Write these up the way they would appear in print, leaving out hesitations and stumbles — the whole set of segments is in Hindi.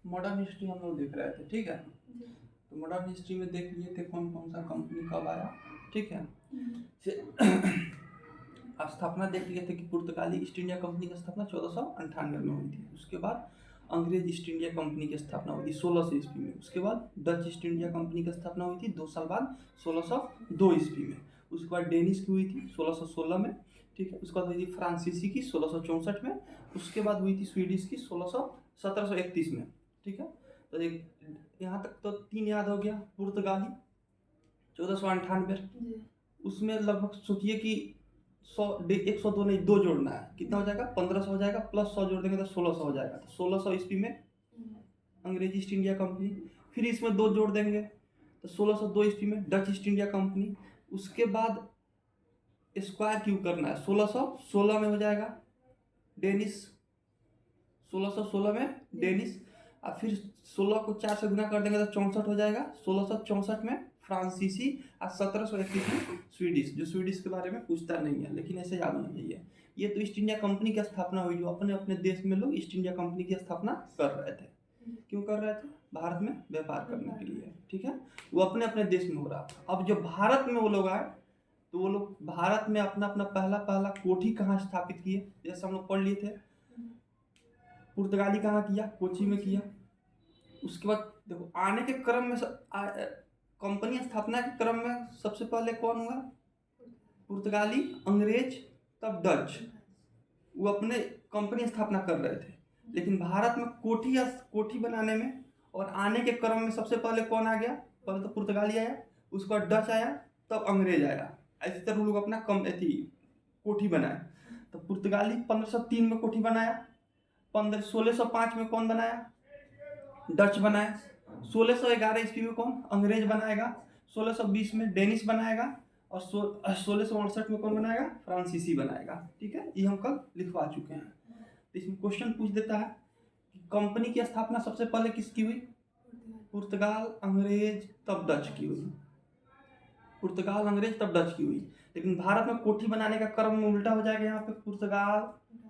मॉडर्न हिस्ट्री हम लोग देख रहे थे, ठीक है। तो मॉडर्न हिस्ट्री में देख लिए थे कौन कौन सा कंपनी कब आया, ठीक है। स्थापना देख लिए थे कि पुर्तगाली ईस्ट इंडिया कंपनी की स्थापना 1498 में हुई थी। उसके बाद अंग्रेज ईस्ट इंडिया कंपनी की स्थापना हुई थी 1600 ईस्वी में। उसके बाद डच ईस्ट इंडिया कंपनी की स्थापना हुई थी 2 साल बाद 1602 ईस्वी में। उसके बाद डेनिश की हुई थी 1616 में, ठीक है। उसके बाद हुई थी फ्रांसीसी की 1664 में। उसके बाद हुई थी स्वीडिश की 1731 में, ठीक है। तो यहाँ तक तो 3 याद हो गया। पुर्तगाली 1498, उसमें लगभग सोचिए कि 102 नहीं, 2 जोड़ना है, कितना हो जाएगा 1500 हो जाएगा, प्लस 100 जोड़ देंगे तो 1600 हो जाएगा। तो 1600 ईस्वी में अंग्रेज ईस्ट इंडिया कंपनी, फिर इसमें 2 जोड़ देंगे तो 1602 ईस्वी में डच ईस्ट इंडिया कंपनी। उसके बाद स्क्वायर क्यों करना है, 1616 में हो जाएगा डेनिश, 1616 में डेनिश। और फिर 16 को 4 से गुना कर देंगे तो 64 हो जाएगा, 1664 में फ्रांसीसी और 1731 में स्वीडिश। जो स्वीडिश के बारे में पूछता नहीं है, लेकिन ऐसे याद होना चाहिए। ये तो ईस्ट इंडिया कंपनी की स्थापना हुई, जो अपने अपने देश में लोग ईस्ट इंडिया कंपनी की स्थापना कर रहे थे। क्यों कर रहे थे, भारत में व्यापार करने के लिए, ठीक है। वो अपने अपने देश में हो रहा था। अब जब भारत में वो लोग आए तो वो लोग भारत में अपना अपना पहला पहला कोठी कहाँ स्थापित किए, जैसे हम लोग पढ़ लिए थे। पुर्तगाली कहाँ किया, कोची में किया। उसके बाद देखो आने के क्रम में कंपनी स्थापना के क्रम में सबसे पहले कौन हुआ, पुर्तगाली, अंग्रेज, तब डच। वो अपने कंपनी स्थापना कर रहे थे। लेकिन भारत में कोठी बनाने में और आने के क्रम में सबसे पहले कौन आ गया, पहले तो पुर्तगाली आया, उसके बाद डच आया, तब अंग्रेज आया। इसी तरह वो लोग अपना कोठी बनाए। तो पुर्तगाली 1503 में कोठी बनाया, 1605 में कौन बनाया, डच बनाया। 1611 ईस्वी में कौन, अंग्रेज बनाएगा। 1620 में डेनिश बनाएगा और 1668 में कौन बनाएगा, फ्रांसीसी बनाएगा, ठीक है। ये हम कल लिखवा चुके हैं। तो इसमें क्वेश्चन पूछ देता है कि कंपनी की स्थापना सबसे पहले किसकी हुई, पुर्तगाल, अंग्रेज, तब डच की हुई। पुर्तगाल, अंग्रेज, तब डच की हुई। लेकिन भारत में कोठी बनाने का क्रम में उल्टा हो जाएगा, यहाँ पे पुर्तगाल,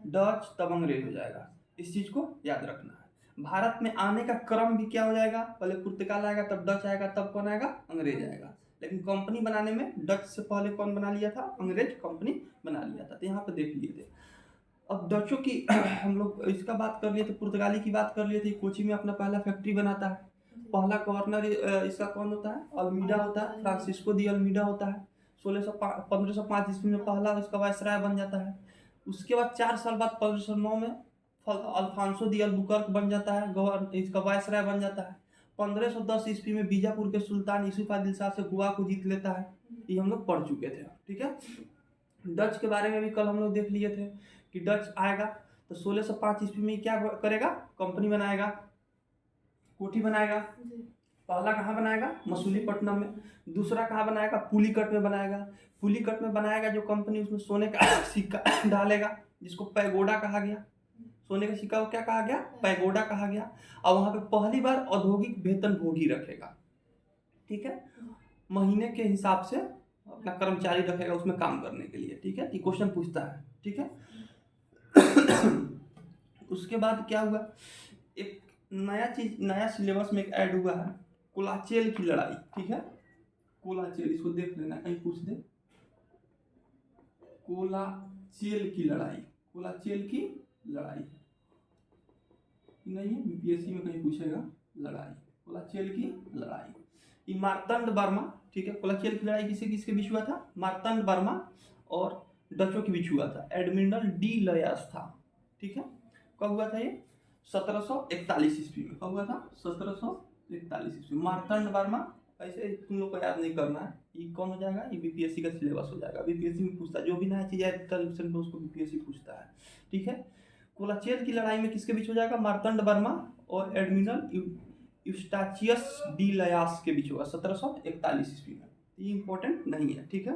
डच, तब अंग्रेज हो जाएगा। इस चीज को याद रखना है। भारत में आने का क्रम भी क्या हो जाएगा, पहले पुर्तगाल आएगा, तब डच आएगा, तब कौन आएगा, अंग्रेज आएगा। लेकिन कंपनी बनाने में डच से पहले कौन बना लिया था, अंग्रेज कंपनी बना लिया था। तो यहाँ पे देख लिए थे। अब डचों की हम लोग इसका बात कर लिए थे, पुर्तगाली की बात कर लिए थे। कोची में अपना पहला फैक्ट्री बनाता है। पहला गवर्नर इसका कौन होता है, अल्मीडा होता है, फ्रांसिस्को दी अल्मीडा होता है। 1505 ईस्वी में पहला इसका वायसराय बन जाता है। उसके बाद 4 साल बाद 1509 में अल्फांसो दी अल्बुकर्क बन जाता है, इसका वायसराय बन जाता है। 1510 ईस्वी में बीजापुर के सुल्तान यूसुफ आदिल शाह से गोवा को जीत लेता है। ये हम लोग पढ़ चुके थे, ठीक है। डच के बारे में भी कल हम लोग देख लिए थे कि डच आएगा तो 1605 ईस्वी में क्या करेगा, कंपनी बनाएगा, कोठी बनाएगा। पहला कहाँ बनाएगा, मसूलीपट्टनम में। दूसरा कहाँ बनाएगा, पुलिकट में बनाएगा। पुलिकट में बनाएगा जो कंपनी, उसमें सोने का सिक्का डालेगा, जिसको पैगोडा कहा गया। सोने का सिक्का को क्या कहा गया, पैगोडा कहा गया। और वहां पे पहली बार औद्योगिक वेतन भोगी रखेगा, ठीक है। महीने के हिसाब से अपना कर्मचारी रखेगा उसमें काम करने के लिए, ठीक है। ये क्वेश्चन पूछता है, ठीक है। उसके बाद क्या हुआ, एक नया सिलेबस में एक ऐड हुआ है, कोलाचेल की लड़ाई, ठीक है। कोलाचेल, इसको देख लेना, कहीं पूछ दे, कोलाचेल की लड़ाई। कोलाचेल की लड़ाई नहीं, बीपीएससी में कहीं पूछेगा लड़ाई, कोलाचेल की लड़ाई। ये मार्तंड वर्मा, ठीक है। कोलाचेल की लड़ाई किसके किसके बीच हुआ था, मार्तंड वर्मा और डचों के बीच हुआ था। एडमिरल डी लयास था, ठीक है। कब हुआ था ये, 1741 ईस्वी में। कब हुआ था, 1741 ईस्वी। मार्तंड वर्मा, ऐसे तुम लोग को याद नहीं करना है, ये कौन हो जाएगा, ये बीपीएससी का सिलेबस हो जाएगा। बीपीएससी में पूछता है, जो भी नया चीज है उसको बीपीएससी पूछता है, ठीक है। कोलाचेल की लड़ाई में किसके बीच हो जाएगा, मार्तंड वर्मा और एडमिरल यूस्टाचियस डी लयास के बीच होगा 1741 ईस्वी में। ये इंपॉर्टेंट नहीं है, ठीक है।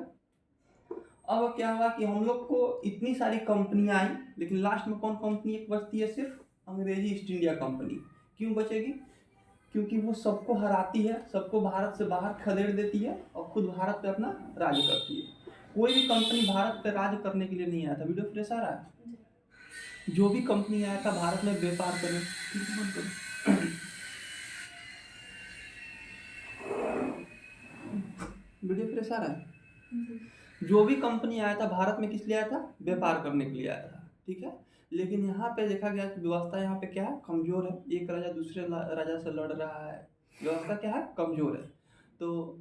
अब क्या हुआ कि हम लोग को इतनी सारी कंपनियां आई, लेकिन लास्ट में कौन कंपनी एक बचती है, सिर्फ अंग्रेजी ईस्ट इंडिया कंपनी। क्यों बचेगी, क्योंकि वो सबको हराती है, सबको भारत से बाहर खदेड़ देती है और खुद भारत पे अपना राज करती है। कोई भी कंपनी भारत पे राज करने के लिए नहीं आया था। वीडियो फ्रेश आ रहा है, जो भी कंपनी आया था भारत में व्यापार करें, रेफरेंस आ रहा है? जो भी कंपनी आया था भारत में किस लिए आया था? व्यापार करने के लिए आया था, ठीक है। लेकिन यहाँ पे देखा गया कि व्यवस्था यहाँ पे क्या है? कमजोर है। एक राजा दूसरे राजा से लड़ रहा है, व्यवस्था क्या है? कमजोर है। तो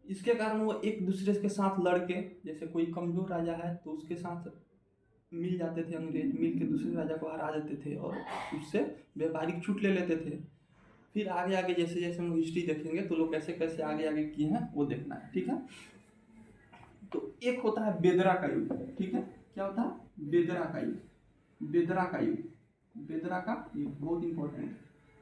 इसके कारण वो एक दूसरे के साथ लड़के, जैसे कोई कमजोर राजा है तो उसके साथ मिल जाते थे अंग्रेज, मिल के दूसरे राजा को हरा देते थे और उससे व्यापारिक छूट ले लेते थे। फिर आगे आगे जैसे जैसे हम हिस्ट्री देखेंगे तो लोग कैसे कैसे आगे आगे किए हैं वो देखना है, ठीक है। तो एक होता है बेदरा का युद्ध, ठीक है। क्या होता है? बेदरा का युद्ध। बेदरा का युद्ध, बेदरा का युद्ध बहुत इंपॉर्टेंट है।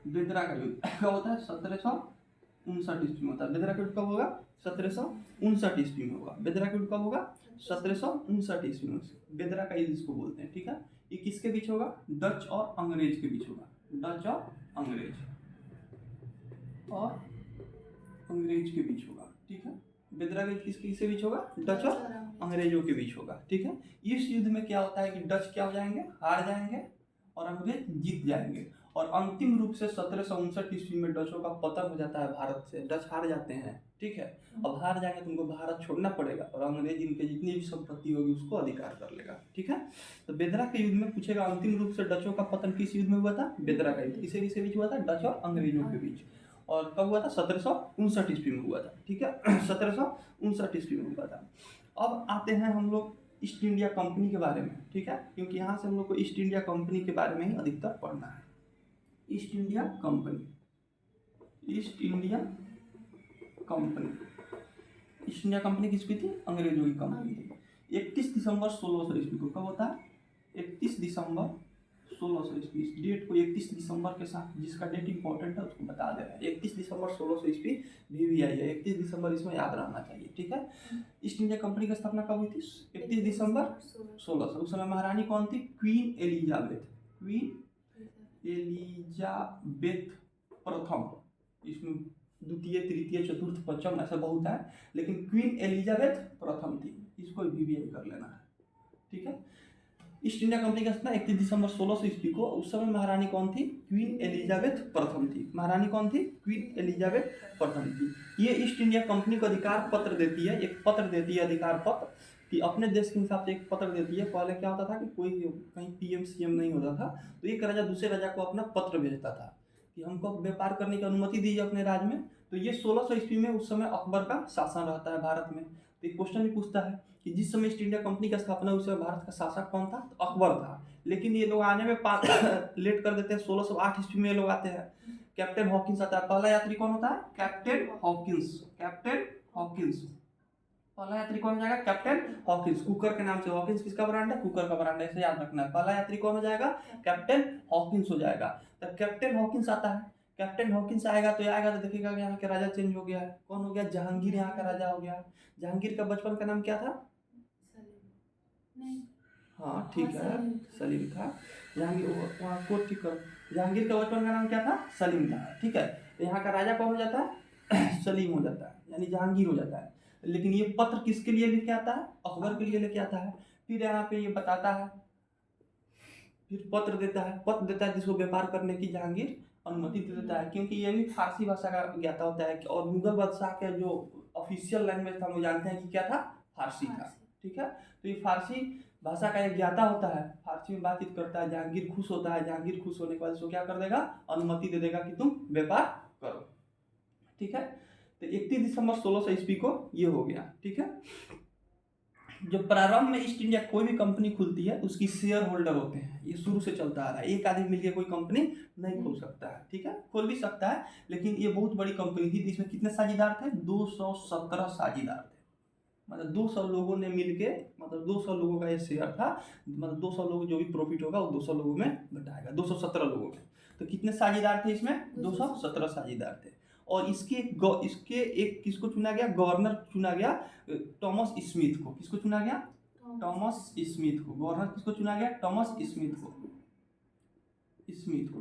बेदरा का युद्ध क्या होता है? 1759 ईस्वी में होता है। बेदरा का युद्ध कब होगा? 1759 ईस्वी में होगा। बेदरा का युद्ध कब होगा? 1759 ईस्वी में। बेदरा का युद्ध इसको बोलते हैं, ठीक है। ये किसके बीच होगा? डच और अंग्रेज के बीच होगा। डच और अंग्रेज के बीच होगा, ठीक है। बेदरा का युद्ध किसके बीच होगा? डच और अंग्रेजों के बीच होगा, ठीक है। इस युद्ध में क्या होता है कि डच क्या हो जाएंगे? हार जाएंगे और अंग्रेज जीत जाएंगे। और अंतिम रूप से 1759 ईस्वी में डचों का पतन हो जाता है भारत से। डच हार जाते हैं, ठीक है। अब हार जाएंगे तुमको भारत छोड़ना पड़ेगा और अंग्रेज इनके जितनी भी संपत्ति होगी उसको अधिकार कर लेगा, ठीक है। तो बेदरा के युद्ध में पूछेगा अंतिम रूप से डचों का पतन किस युद्ध में हुआ था? बेदरा का युद्ध। किसके बीच हुआ था? डच और अंग्रेजों के बीच। और कब हुआ था? 1759 ईस्वी में हुआ था, ठीक है। 1759 ईस्वी में हुआ था। अब आते हैं हम लोग ईस्ट इंडिया कंपनी के बारे में, ठीक है, क्योंकि यहाँ से हम लोग को ईस्ट इंडिया कंपनी के बारे में ही अधिकतर पढ़ना है। East India company, east India company, east India company किसकी थी? अंग्रेजों की कंपनी थी। 31 दिसंबर 1600 ईस्वी को कब होता है? 31 दिसंबर 1600 ईस्वी। इस डेट को 31 दिसंबर के साथ, जिसका डेट इंपॉर्टेंट है उसको बता दे रहे हैं। 31 दिसंबर 1600 ईस्वी VVI है। 31 दिसंबर इसमें याद रहना चाहिए, ठीक है। ईस्ट इंडिया कंपनी की स्थापना कब हुई थी? 31 दिसंबर 1600। उस समय महारानी कौन थी? Queen Elizabeth. क्वीन एलिजाबेथ प्रथम। इसमें द्वितीय, तृतीय, चतुर्थ, पंचम ऐसा बहुत है, लेकिन क्वीन एलिजाबेथ प्रथम थी। इसको VVI कर लेना है, ठीक है। ईस्ट इंडिया कंपनी का स्थापना 31 दिसंबर 1600 ईस्वी को। उस समय महारानी कौन थी? क्वीन एलिजाबेथ प्रथम थी। महारानी कौन थी? क्वीन एलिजाबेथ प्रथम थी। ये ईस्ट इंडिया कंपनी को अधिकार पत्र देती है, एक पत्र देती है, अधिकार पत्र, कि अपने देश के हिसाब से एक पत्र देती है। पहले क्या होता था कि कोई कहीं PM CM नहीं होता था तो एक राजा दूसरे राजा को अपना पत्र भेजता था कि हमको व्यापार करने की अनुमति दीजिए अपने राज्य में। तो ये 1600 ईस्वी में उस समय अकबर का शासन रहता है भारत में। तो एक क्वेश्चन भी पूछता है कि जिस समय ईस्ट इंडिया कंपनी का स्थापना उस समय भारत का शासक कौन था? तो अकबर था। लेकिन ये लोग आने में लेट कर देते हैं। 1608 ईस्वी में ये लोग आते हैं। कैप्टन हॉकिंस आता है। पहला यात्री कौन होता है? Captain Hawkins. कैप्टन हॉकिंस पहला यात्री कौन हो जाएगा? Captain Hawkins. कुकर के नाम से। हॉकिंस किसका ब्रांड है? कुकर का ब्रांड है, इसे याद रखना है। पहला यात्री कौन हो जाएगा? कैप्टन हॉकिंस हो जाएगा। तो कैप्टन हॉकिंस आता है। कैप्टन हॉकिंस आएगा तो देखेगा कि यहाँ के राजा चेंज हो गया है। कौन हो गया? जहांगीर यहाँ का राजा हो गया। जहांगीर का बचपन का नाम क्या था? हाँ ठीक है, सलीम था। जहांगीर, वहाँ कोट ठीक करो। जहांगीर का बचपन का नाम क्या था? सलीम था, ठीक है। तो यहाँ का राजा कौन हो जाता है? सलीम हो जाता है, यानी जहांगीर हो जाता है। लेकिन ये पत्र किसके लिए लेके आता है? अकबर के लिए लेके आता है। फिर यहाँ पे ये बताता है, फिर पत्र देता है जिसको व्यापार करने की जहांगीर अनुमति दे देता है, क्योंकि ये भी फारसी भाषा का ज्ञाता होता है। और मुगल बादशाह का जो ऑफिशियल लैंग्वेज था हम जानते हैं कि क्या था? फारसी था, ठीक है। तो ये फारसी भाषा का एक ज्ञाता होता है, फारसी में बातचीत करता है। जहांगीर खुश होता है। जहांगीर खुश होने के बाद इसको क्या कर देगा? अनुमति दे देगा कि तुम व्यापार करो, ठीक है। तो 31 दिसंबर 1600 ईस्वी को ये हो गया, ठीक है। जो प्रारंभ में ईस्ट इंडिया कोई भी कंपनी खुलती है उसकी शेयर होल्डर होते हैं। ये शुरू से चलता आ रहा है। एक आदमी मिलकर कोई कंपनी नहीं खोल सकता है, ठीक है। खोल भी सकता है, लेकिन ये बहुत बड़ी कंपनी थी। इसमें कितने साझेदार थे? 217 साझेदार थे। मतलब 200 लोगों ने मिलके, मतलब 200 लोगों का ये शेयर था। मतलब 200 लोग जो भी प्रॉफिट होगा वो 200 लोगों में बटाएगा। 217 लोगों में। तो कितने साझेदार थे इसमें? 217 साझेदार थे। और इसके एक किसको चुना गया? गवर्नर चुना गया, थॉमस स्मिथ को। किसको चुना गया? थॉमस स्मिथ को। गवर्नर किसको चुना गया? थॉमस स्मिथ को।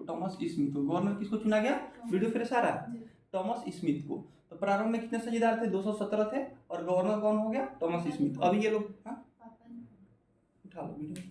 थॉमस स्मिथ को गवर्नर किसको चुना गया? वीडियो फ्रेश आ रहा है? थॉमस स्मिथ को। तो प्रारंभ में कितने साझेदार थे? 217 थे। और गवर्नर कौन हो गया? Thomas Smith. अभी ये लोग, हाँ उठा लो वीडियो।